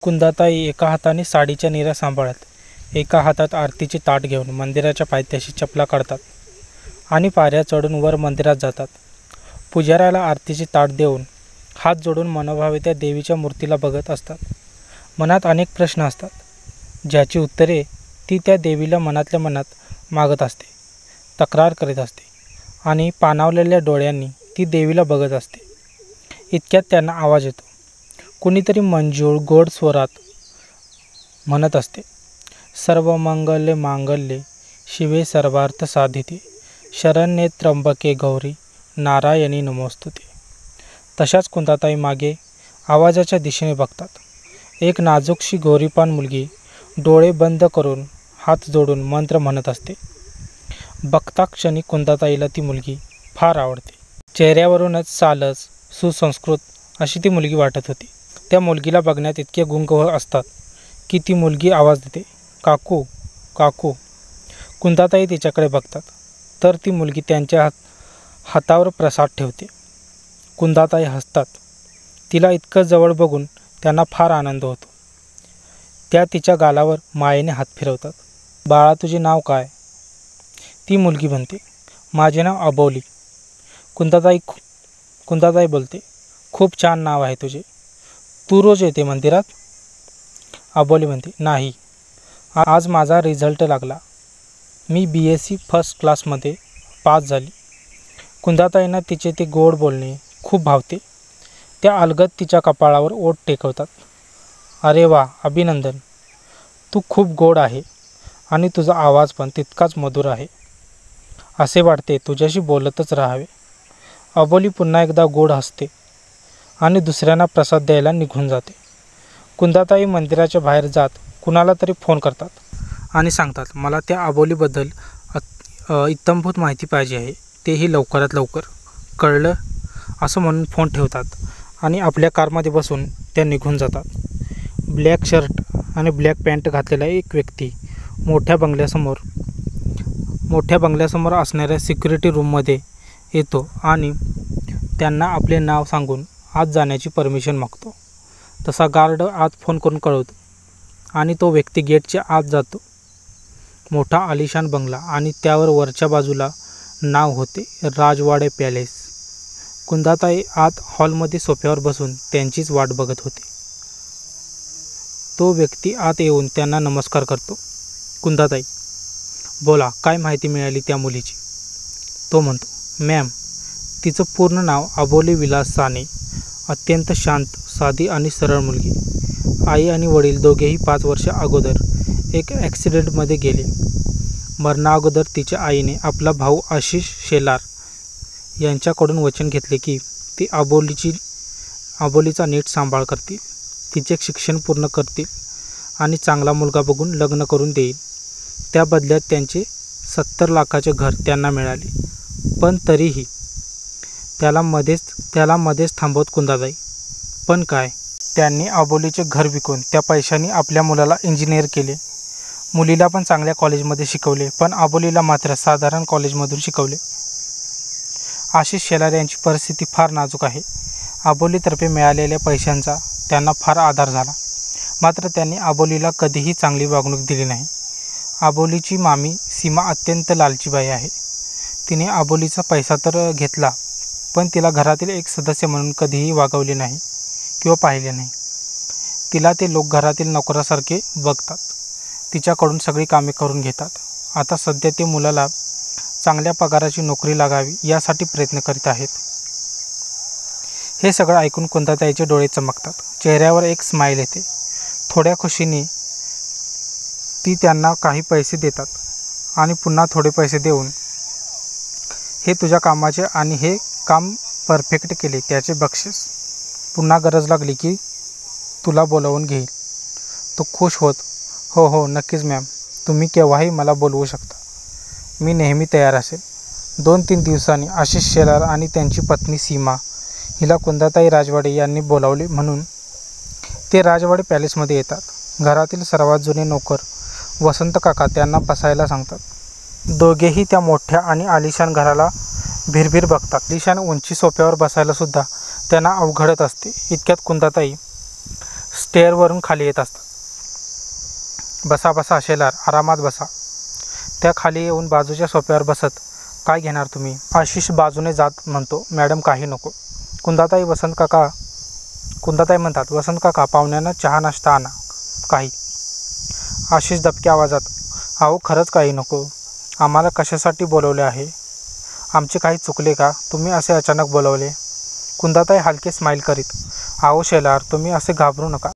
कुंदाताई एका हाताने साडीच्या निऱ्या सांभाळत एका हातात आरतीचे ताट घेऊन मंदिराच्या पायथ्याशी चपला काढतात आणि पायऱ्या चढून वर मंदिरात जातात. पुजाऱ्याला आरतीचे ताट देऊन हात जोडून मनोभावे त्या देवीच्या मूर्तीला बघत असतात. मनात अनेक प्रश्न असतात, ज्याची उत्तरे ती त्या देवीला मनातल्या मनात मागत असते, तक्रार करीत असते आणि पाणावलेल्या डोळ्यांनी ती देवीला बघत असते. इतक्यात त्यांना आवाज येतो. कुणीतरी मंजूळ गोड स्वरात म्हणत असते, सर्व मंगल्ये मांगल्ये शिवे सर्वार्थ साधिके शरण्ये त्र्यंबके गौरी नारायणी नमोस्तुते. तशाच कुंदाताई मागे आवाजाच्या दिशेने बघतात. एक नाजूकशी गोरीपान मुलगी डोळे बंद करून हात जोडून मंत्र म्हणत असते. बघता क्षणी कुंदाताईला ती मुलगी फार आवडते. चेहऱ्यावरूनच सालस सुसंस्कृत अशी ती मुलगी वाटत होती. त्या मुलगीला बघण्यात इतके गुंग असतात की ती मुलगी आवाज देते, काकू काकू. कुंदाताई तिच्याकडे बघतात तर ती मुलगी त्यांच्या हातावर प्रसाद ठेवते. कुंदाताई हसतात. तिला इतकं जवळ बघून त्यांना फार आनंद होतो. त्या तिच्या गालावर मायेने हात फिरवतात. बाळा, तुझे नाव काय? ती मुलगी म्हणते, माझे नाव अबोली. कुंदाताई बोलते, खूप छान नाव आहे तुझे. तू रोज येते मंदिरात? अबोली म्हणते, नाही, आज माझा रिझल्ट लागला. मी BSc फर्स्ट क्लासमध्ये पास झाली. कुंदाताईंना तिचे ते गोड बोलणे खूप भावते. त्या अलगद तिच्या कपाळावर ओठ टेकवतात. अरे वा, अभिनंदन. तू खूप गोड आहे आणि तुझा आवाज पण तितकाच मधुर आहे. असे वाटते तुझ्याशी बोलतच राहावे. अबोली पुन्हा एकदा गोड हसते आणि दुसऱ्यांना प्रसाद द्यायला निघून जाते. कुंदाताई मंदिराच्या बाहेर जात कुणाला तरी फोन करतात आणि सांगतात, मला त्या अबोलीबद्दल इत्थंभूत माहिती पाहिजे आहे, तेही लवकरात लवकर. कळलं? असं म्हणून फोन ठेवतात आणि आपल्या कारमध्ये बसून त्या निघून जातात. ब्लॅक शर्ट आणि ब्लॅक पॅन्ट घातलेला एक व्यक्ती मोठ्या बंगल्यासमोर असणाऱ्या सिक्युरिटी रूममध्ये येतो आणि त्यांना आपले नाव सांगून आत जाण्याची परमिशन मागतो. तसा गार्ड आत फोन करून कळवतो आणि तो व्यक्ती गेटच्या आत जातो. मोठा आलिशान बंगला आणि त्यावर वरच्या बाजूला नाव होते राजवाडे पॅलेस. कुंदाताई आत हॉलमध्ये सोफ्यावर बसून त्यांचीच वाट बघत होते. तो व्यक्ती आत येऊन त्यांना नमस्कार करतो. कुंदाताई, बोला, काय माहिती मिळाली त्या मुलीची? तो म्हणतो, मॅम, तिचं पूर्ण नाव अबोली विलास साने. अत्यंत शांत, साधी आणि सरळ मुलगी. आई आणि वडील दोघेही 5 वर्ष अगोदर एक ॲक्सिडेंटमध्ये गेले. मरणाअगोदर तिच्या आईने आपला भाऊ आशिष शेलार यांच्याकडून वचन घेतले की ती अबोलीचा नीट सांभाळ करतील, तिचे शिक्षण पूर्ण करतील आणि चांगला मुलगा बघून लग्न करून देईल. त्या बदल्यात त्यांचे 70 लाखाचे घर त्यांना मिळाले. पण तरीही त्याला मध्येच थांबवत कुंदाताई, पण काय? त्यांनी अबोलीचे घर विकून त्या पैशांनी आपल्या मुलाला इंजिनियर केले. मुलीला पण चांगल्या कॉलेजमध्ये शिकवले, पण अबोलीला मात्र साधारण कॉलेजमधून शिकवले. आशिष शेलार यांची परिस्थिती फार नाजूक आहे. अबोलीतर्फे मिळालेल्या पैशांचा त्यांना फार आधार झाला. मात्र त्यांनी अबोलीला कधीही चांगली वागणूक दिली नाही. अबोलीची मामी सीमा अत्यंत लालची बाई आहे. तिने अबोलीचा पैसा तर घेतला, पण तिला घरातील एक सदस्य म्हणून कधीही वागवले नाही किंवा पाहिले नाही. तिला ते लोक घरातील नोकरासारखे बघतात. तिच्याकडून सगळी कामे करून घेतात. आता सध्या ते मुलाला चांगल्या पगाराची नोकरी लागावी यासाठी प्रयत्न करीत आहेत. हे सगळं ऐकून कुंदाताईचे डोळे चमकतात. चेहऱ्यावर एक स्माईल येते. थोड्या खुशीने ती त्यांना काही पैसे देतात आणि पुन्हा थोडे पैसे देऊन, हे तुझ्या कामाचे आणि हे काम परफेक्ट केले त्याचे बक्षीस. पुन्हा गरज लागली की तुला बोलावून घेईल. तो खुश होत, हो नक्कीच मॅम, तुम्ही केव्हाही मला बोलवू शकता. मी नेहमी तयार असेल. 2-3 दिवसांनी आशिष शेलार आणि त्यांची पत्नी सीमा हिला कुंदाताई राजवाडे यांनी बोलावले म्हणून ते राजवाडे पॅलेसमध्ये येतात. घरातील सर्वात जुने नोकर वसंत काका त्यांना बसायला सांगतात. दोघेही त्या मोठ्या आणि आलिशान घराला भिरभिर बघतात. आलिशान उंची सोफ्यावर बसायला सुद्धा त्यांना अवघडत असते. इतक्यात कुंदाताई स्टेअरवरून खाली येत असतात. बसा बसा शेलार, आरामात बसा. त्या खाली येऊन बाजूच्या सोफ्यावर बसत, काय घेणार तुम्ही? आशिष बाजूने जात म्हणतो, मॅडम काही नको. कुंदाताई म्हणतात, वसंत काका पाहुण्यांना चहा नाश्ता आणा काही. आशिष दबक्या आवाजात, अहो खरंच काही नको. आम्हाला कशासाठी बोलवले आहे? आमचे काही चुकले का? तुम्ही असे अचानक बोलवले? कुंदाताई हलके स्माईल करीत, अहो शेलार तुम्ही असे घाबरू नका.